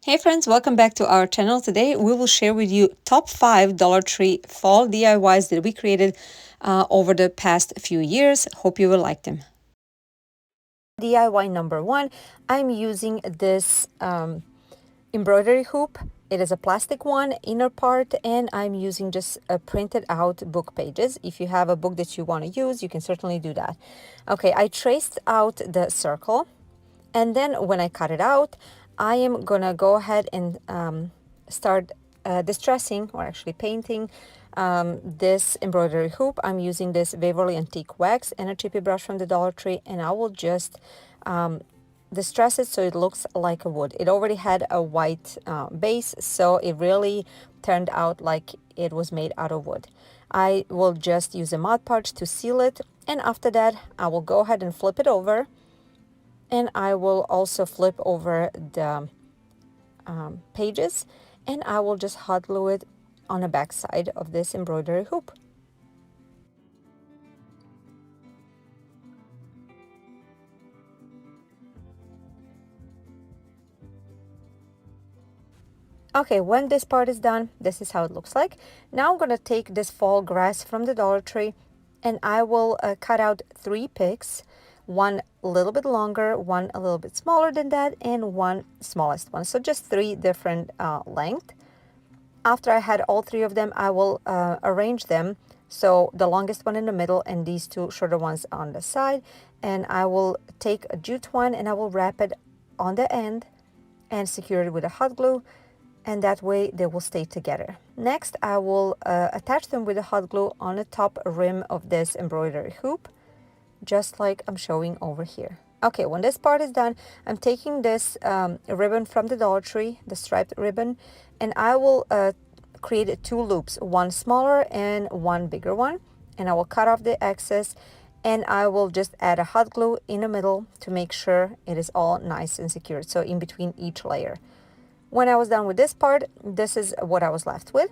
Hey friends, welcome back to our channel. Today we will share with you top 5 Dollar Tree fall DIYs that we created over the past few years. Hope you will like them. DIY number 1, I'm using this embroidery hoop. It is a plastic one, inner part, and I'm using just printed out book pages. If you have a book that you want to use, you can certainly do that. Okay, I traced out the circle, and then when I cut it out, I am gonna go ahead and start distressing, or actually painting, this embroidery hoop. I'm using this Waverly Antique Wax and a chippy brush from the Dollar Tree, and I will just distress it so it looks like a wood. It already had a white base, so it really turned out like it was made out of wood. I will just use a Mod Podge to seal it, and after that I will go ahead and flip it over, and I will also flip over the pages, and I will just hot glue it on the back side of this embroidery hoop. Okay, when this part is done, this is how it looks like. Now I'm gonna take this fall grass from the Dollar Tree, and I will cut out 3 picks, one a little bit longer, one a little bit smaller than that, and one smallest one. So just 3 different length. After I had all 3 of them, I will arrange them. So the longest one in the middle and these 2 shorter ones on the side. And I will take a jute twine and I will wrap it on the end and secure it with a hot glue. And that way they will stay together. Next, I will attach them with a hot glue on the top rim of this embroidery hoop, just like I'm showing over here. Okay, when this part is done, I'm taking this ribbon from the Dollar Tree, the striped ribbon, and I will create 2 loops, one smaller and one bigger one, and I will cut off the excess, and I will just add a hot glue in the middle to make sure it is all nice and secure, so in between each layer. When I was done with this part, this is what I was left with.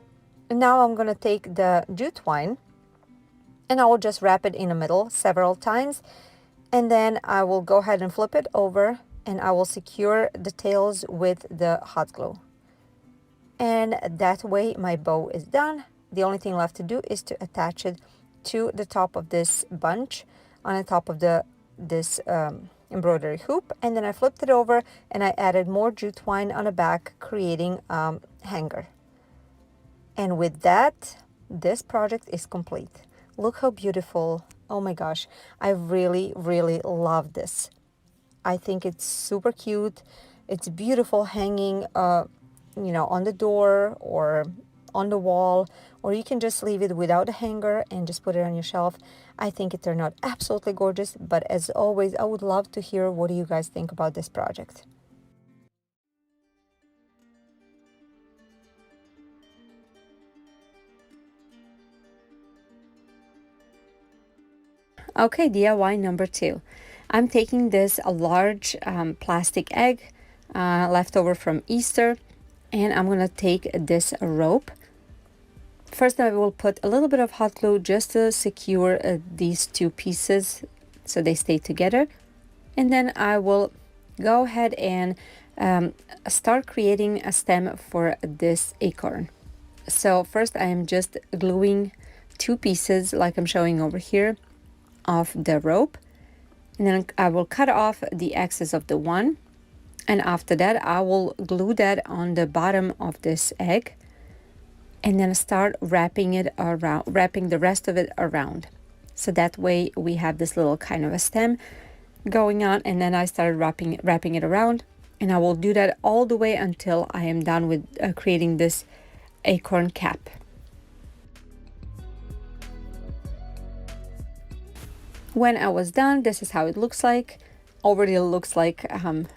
And now I'm going to take the jute twine, and I will just wrap it in the middle several times, and then I will go ahead and flip it over, and I will secure the tails with the hot glue. And that way my bow is done. The only thing left to do is to attach it to the top of this bunch on the top of this embroidery hoop, and then I flipped it over and I added more jute twine on the back, creating hanger. And with that, this project is complete. Look how beautiful. Oh my gosh, I really love this. I think it's super cute. It's beautiful hanging on the door or on the wall, or you can just leave it without a hanger and just put it on your shelf. I think it turned out absolutely gorgeous, but as always, I would love to hear what do you guys think about this project. Okay, DIY number 2. I'm taking this a large plastic egg leftover from Easter, and I'm gonna take this rope. First, I will put a little bit of hot glue just to secure these 2 pieces so they stay together. And then I will go ahead and start creating a stem for this acorn. So first I am just gluing 2 pieces like I'm showing over here of the rope. And then I will cut off the excess of the one. And after that, I will glue that on the bottom of this egg, and then start wrapping it around, wrapping the rest of it around. So that way we have this little kind of a stem going on, and then I started wrapping it around, and I will do that all the way until I am done with creating this acorn cap. When I was done, this is how it looks like. Already looks like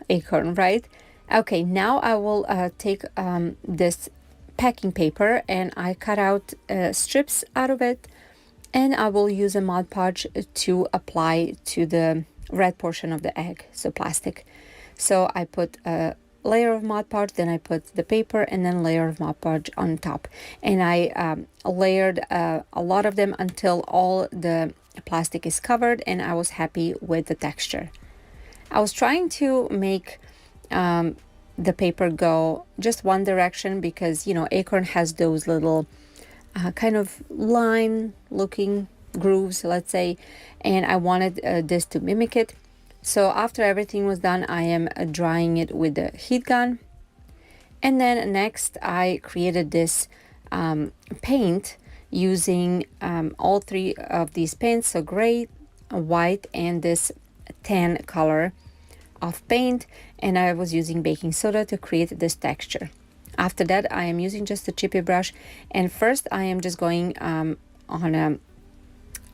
acorn, right? Okay, now I will take this packing paper, and I cut out strips out of it, and I will use a Mod Podge to apply to the red portion of the egg, so plastic. So I put a layer of Mod Podge, then I put the paper, and then layer of Mod Podge on top, and I layered a lot of them until all the plastic is covered, and I was happy with the texture. I was trying to make the paper go just one direction, because you know acorn has those little kind of line looking grooves, let's say, and I wanted this to mimic it. So after everything was done, I am drying it with the heat gun. And then next I created this paint using all three of these paints, so gray, white, and this tan color of paint, and I was using baking soda to create this texture. After that, I am using just a chippy brush, and first I am just going on a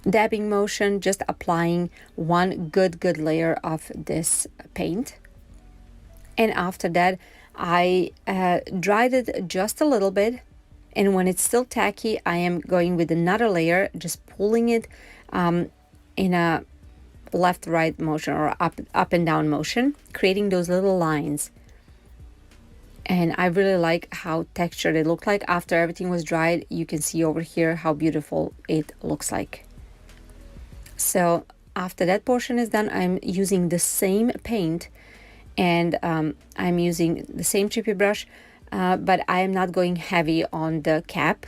dabbing motion, just applying one good layer of this paint. And after that, I dried it just a little bit, and when it's still tacky, I am going with another layer, just pulling it in a left right motion, or up and down motion, creating those little lines. And I really like how textured it looked like. After everything was dried, you can see over here how beautiful it looks like. So after that portion is done, I'm using the same paint, and I'm using the same chippy brush, but I am not going heavy on the cap,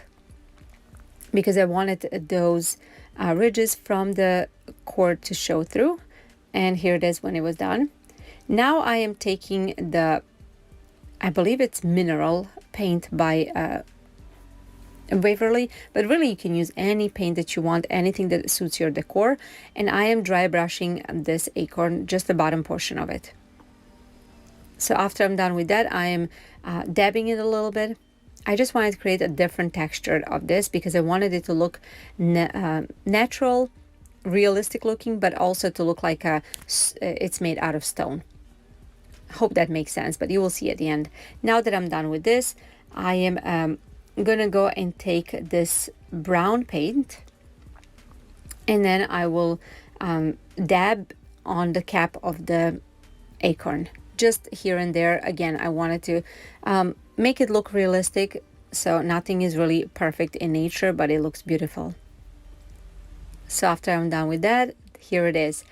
because I wanted those ridges from the cord to show through. And here it is when it was done. Now I am taking the, I believe it's mineral paint by Waverly, but really you can use any paint that you want, anything that suits your decor. And I am dry brushing this acorn, just the bottom portion of it. So after I'm done with that, I am dabbing it a little bit. I just wanted to create a different texture of this, because I wanted it to look natural, realistic looking, but also to look like it's made out of stone. Hope that makes sense, but you will see at the end. Now that I'm done with this, I am gonna go and take this brown paint, and then I will dab on the cap of the acorn, just here and there. Again, I wanted to make it look realistic, so nothing is really perfect in nature, but it looks beautiful. So after I'm done with that, here it is.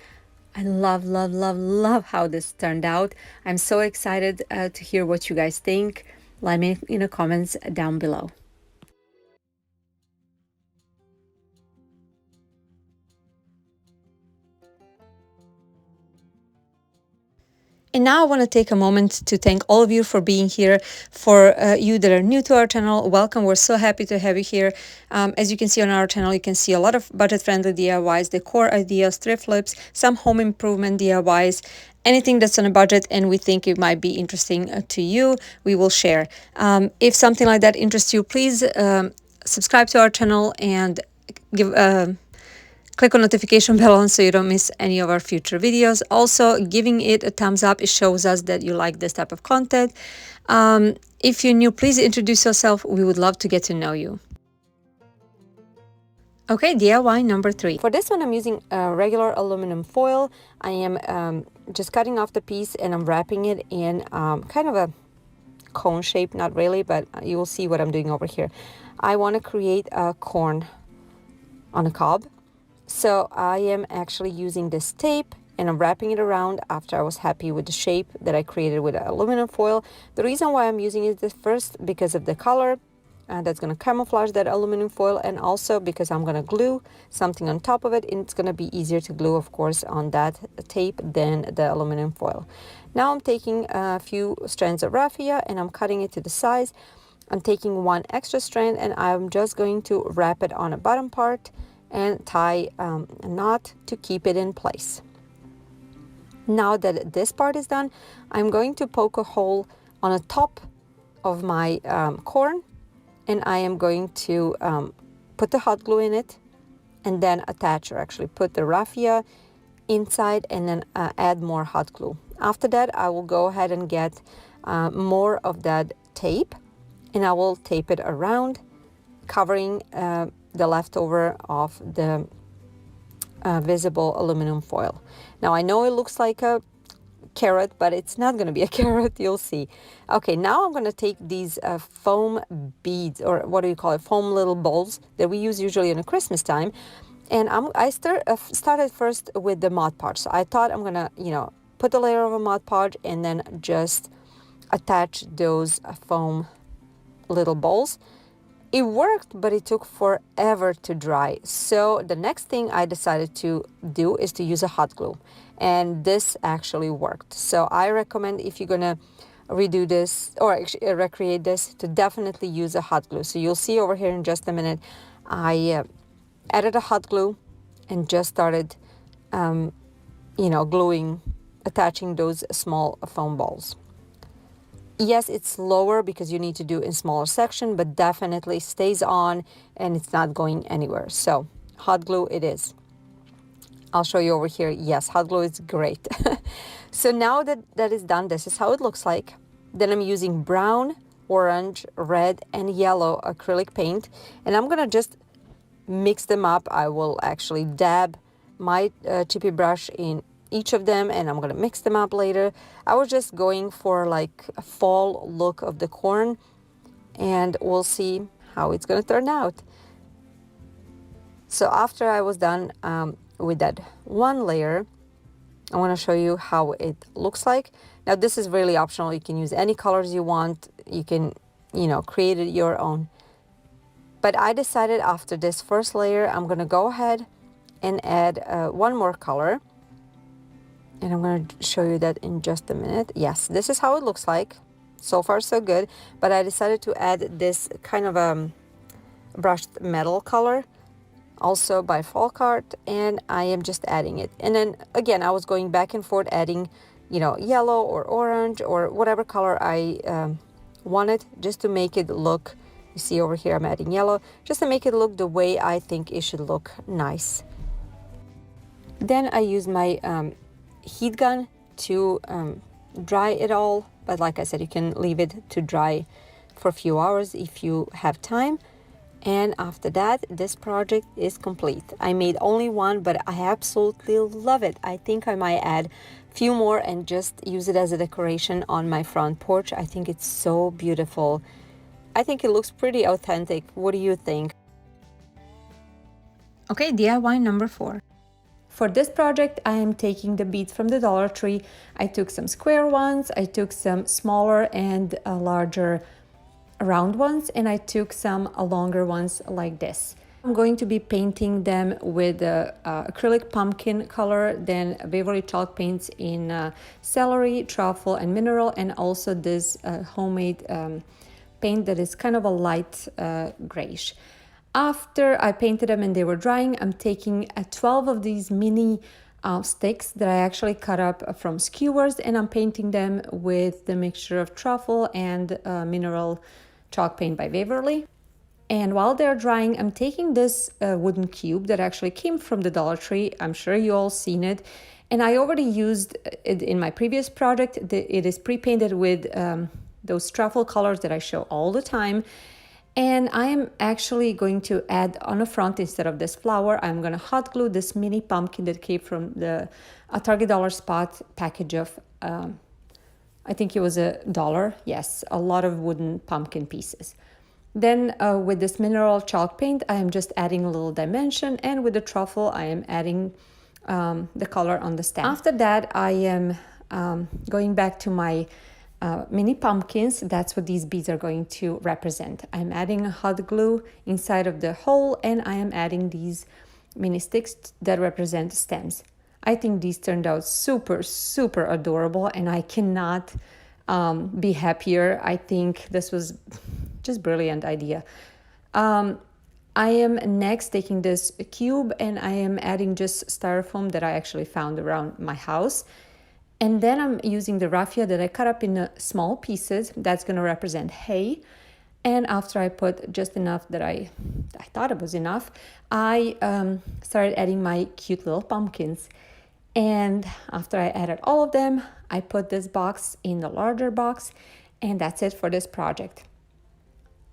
I love how this turned out. I'm so excited to hear what you guys think. Let me in the comments down below. And now I want to take a moment to thank all of you for being here. For you that are new to our channel, welcome. We're so happy to have you here. As you can see on our channel, you can see a lot of budget-friendly DIYs, decor ideas, thrift flips, some home improvement DIYs, anything that's on a budget and we think it might be interesting to you, we will share. If something like that interests you, please subscribe to our channel and give click on notification bell on so you don't miss any of our future videos. Also, giving it a thumbs up, it shows us that you like this type of content. If you're new, please introduce yourself. We would love to get to know you. Okay, DIY number 3. For this one, I'm using regular aluminum foil. I am just cutting off the piece and I'm wrapping it in kind of a cone shape, not really, but you will see what I'm doing over here. I want to create a corn on a cob. So I am actually using this tape and I'm wrapping it around after I was happy with the shape that I created with aluminum foil. The reason why I'm using it first, because of the color that's going to camouflage that aluminum foil, and also because I'm going to glue something on top of it, and it's going to be easier to glue, of course, on that tape than the aluminum foil. Now I'm taking a few strands of raffia and I'm cutting it to the size. I'm taking one extra strand and I'm just going to wrap it on a bottom part and tie a knot to keep it in place. Now that this part is done, I'm going to poke a hole on the top of my corn, and I am going to put the hot glue in it and then attach, or actually put the raffia inside and then add more hot glue. After that, I will go ahead and get more of that tape and I will tape it around, covering the leftover of the visible aluminum foil. Now I know it looks like a carrot, but it's not going to be a carrot, you'll see. Okay, now I'm going to take these foam beads, or what do you call it, foam little balls that we use usually in the Christmas time, and I started first with the Mod Podge. So I thought I'm going to, put a layer of a Mod Podge and then just attach those foam little balls. It worked, but it took forever to dry. So the next thing I decided to do is to use a hot glue. And this actually worked. So I recommend, if you're gonna redo this or actually recreate this, to definitely use a hot glue. So you'll see over here in just a minute, I added a hot glue and just started, gluing, attaching those small foam balls. Yes, it's slower because you need to do in smaller section, but definitely stays on and it's not going anywhere. So hot glue it is. I'll show you over here. Yes, hot glue is great. So now that that is done, this is how it looks like. Then I'm using brown, orange, red, and yellow acrylic paint, and I'm gonna just mix them up. I will actually dab my chippy brush in each of them, and I'm gonna mix them up later. I was just going for like a fall look of the corn, and we'll see how it's gonna turn out. So after I was done with that one layer, I want to show you how it looks like. Now this is really optional. You can use any colors you want. You can, create it your own. But I decided after this first layer, I'm gonna go ahead and add one more color. And I'm going to show you that in just a minute. Yes, this is how it looks like. So far, so good. But I decided to add this kind of brushed metal color, also by Fall Cart, and I am just adding it. And then again, I was going back and forth adding, yellow or orange or whatever color I wanted, just to make it look, you see over here I'm adding yellow, just to make it look the way I think it should look nice. Then I use my heat gun to dry it all, but like I said, you can leave it to dry for a few hours if you have time. And after that, this project is complete. I made only one, but I absolutely love it. I think I might add a few more and just use it as a decoration on my front porch. I think it's so beautiful. I think it looks pretty authentic. What do you think? Okay, DIY number 4. For this project, I am taking the beads from the Dollar Tree. I took some square ones, I took some smaller and larger round ones, and I took some longer ones like this. I'm going to be painting them with acrylic pumpkin color, then Waverly chalk paints in celery, truffle, and mineral, and also this homemade paint that is kind of a light grayish. After I painted them and they were drying, I'm taking 12 of these mini sticks that I actually cut up from skewers, and I'm painting them with the mixture of truffle and mineral chalk paint by Waverly. And while they're drying, I'm taking this wooden cube that actually came from the Dollar Tree. I'm sure you all seen it. And I already used it in my previous project. It is pre-painted with those truffle colors that I show all the time. And I am actually going to add on the front, instead of this flower, I'm going to hot glue this mini pumpkin that came from the Target Dollar Spot package of, I think it was $1. Yes, a lot of wooden pumpkin pieces. Then with this mineral chalk paint, I am just adding a little dimension, and with the truffle, I am adding the color on the stem. After that, I am going back to my mini pumpkins. That's what these beads are going to represent. I'm adding a hot glue inside of the hole, and I am adding these mini sticks that represent stems. I think these turned out super, super adorable, and I cannot be happier. I think this was just brilliant idea. I am next taking this cube, and I am adding just styrofoam that I actually found around my house. And then I'm using the raffia that I cut up in small pieces. That's going to represent hay. And after I put just enough that I thought it was enough, I started adding my cute little pumpkins. And after I added all of them, I put this box in the larger box, and that's it for this project.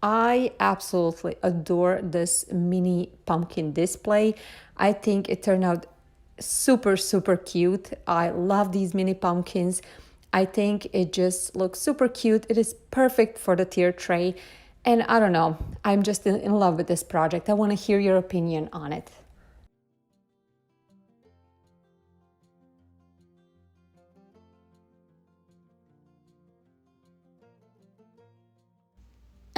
I absolutely adore this mini pumpkin display. I think it turned out super, super cute. I love these mini pumpkins. I think it just looks super cute. It is perfect for the tier tray. And I don't know, I'm just in love with this project. I want to hear your opinion on it.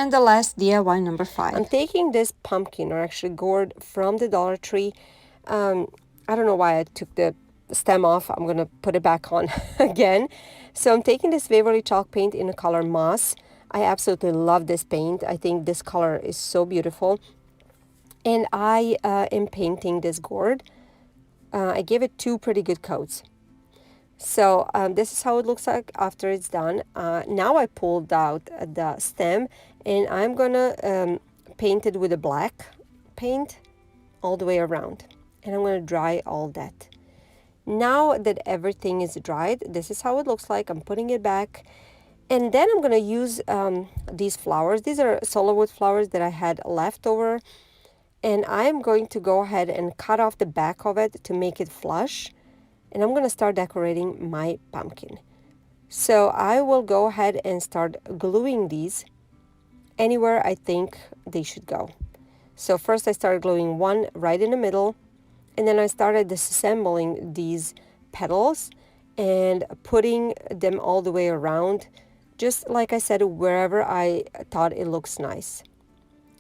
And the last DIY number 5. I'm taking this pumpkin, or actually gourd, from the Dollar Tree. I don't know why I took the stem off. I'm going to put it back on again. So I'm taking this Waverly chalk paint in the color Moss. I absolutely love this paint. I think this color is so beautiful. And I am painting this gourd. I gave it 2 pretty good coats. So this is how it looks like after it's done. Now I pulled out the stem, and I'm gonna paint it with a black paint all the way around. And I'm gonna dry all that. Now that everything is dried, this is how it looks like. I'm putting it back. And then I'm gonna use these flowers. These are solowood flowers that I had left over. And I'm going to go ahead and cut off the back of it to make it flush. And I'm going to start decorating my pumpkin. So I will go ahead and start gluing these anywhere I think they should go. So first I started gluing one right in the middle, and then I started disassembling these petals and putting them all the way around, just like I said, wherever I thought it looks nice.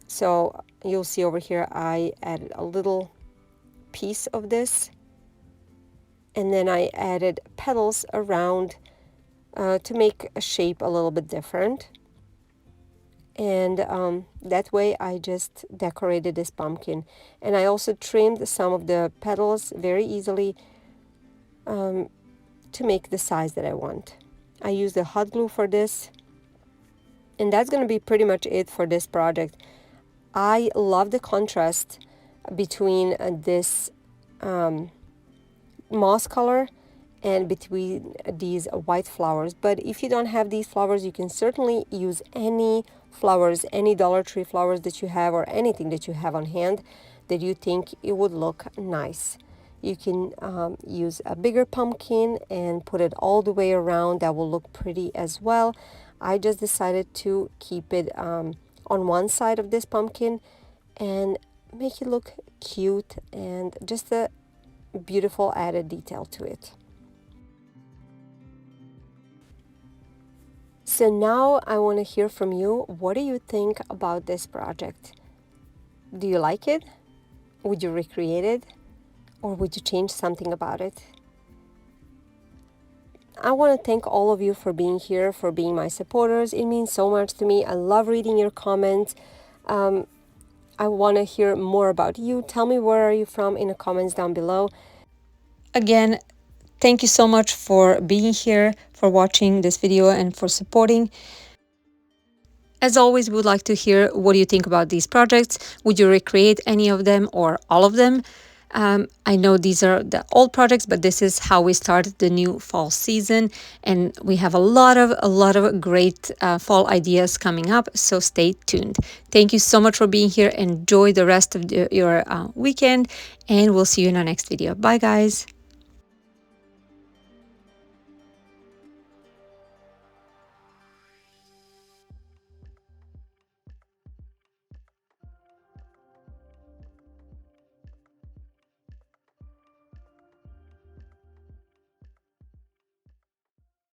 So you'll see over here I added a little piece of this, and then I added petals around to make a shape a little bit different. And that way I just decorated this pumpkin. And I also trimmed some of the petals very easily to make the size that I want. I used the hot glue for this. And that's going to be pretty much it for this project. I love the contrast between this moss color and between these white flowers. But if you don't have these flowers, you can certainly use any flowers, any Dollar Tree flowers that you have, or anything that you have on hand that you think it would look nice. You can use a bigger pumpkin and put it all the way around. That will look pretty as well. I just decided to keep it on one side of this pumpkin and make it look cute and just a beautiful added detail to it. So now I want to hear from you. What do you think about this project? Do you like it? Would you recreate it? Or would you change something about it? I want to thank all of you for being here, for being my supporters. It means so much to me. I love reading your comments. I want to hear more about you. Tell me, where are you from, in the comments down below. Again, thank you so much for being here, for watching this video, and for supporting. As always, we would like to hear what do you think about these projects. Would you recreate any of them or all of them? I know these are the old projects, but this is how we started the new fall season, and we have a lot of great fall ideas coming up. So stay tuned. Thank you so much for being here. Enjoy the rest of your weekend, and we'll see you in our next video. Bye, guys.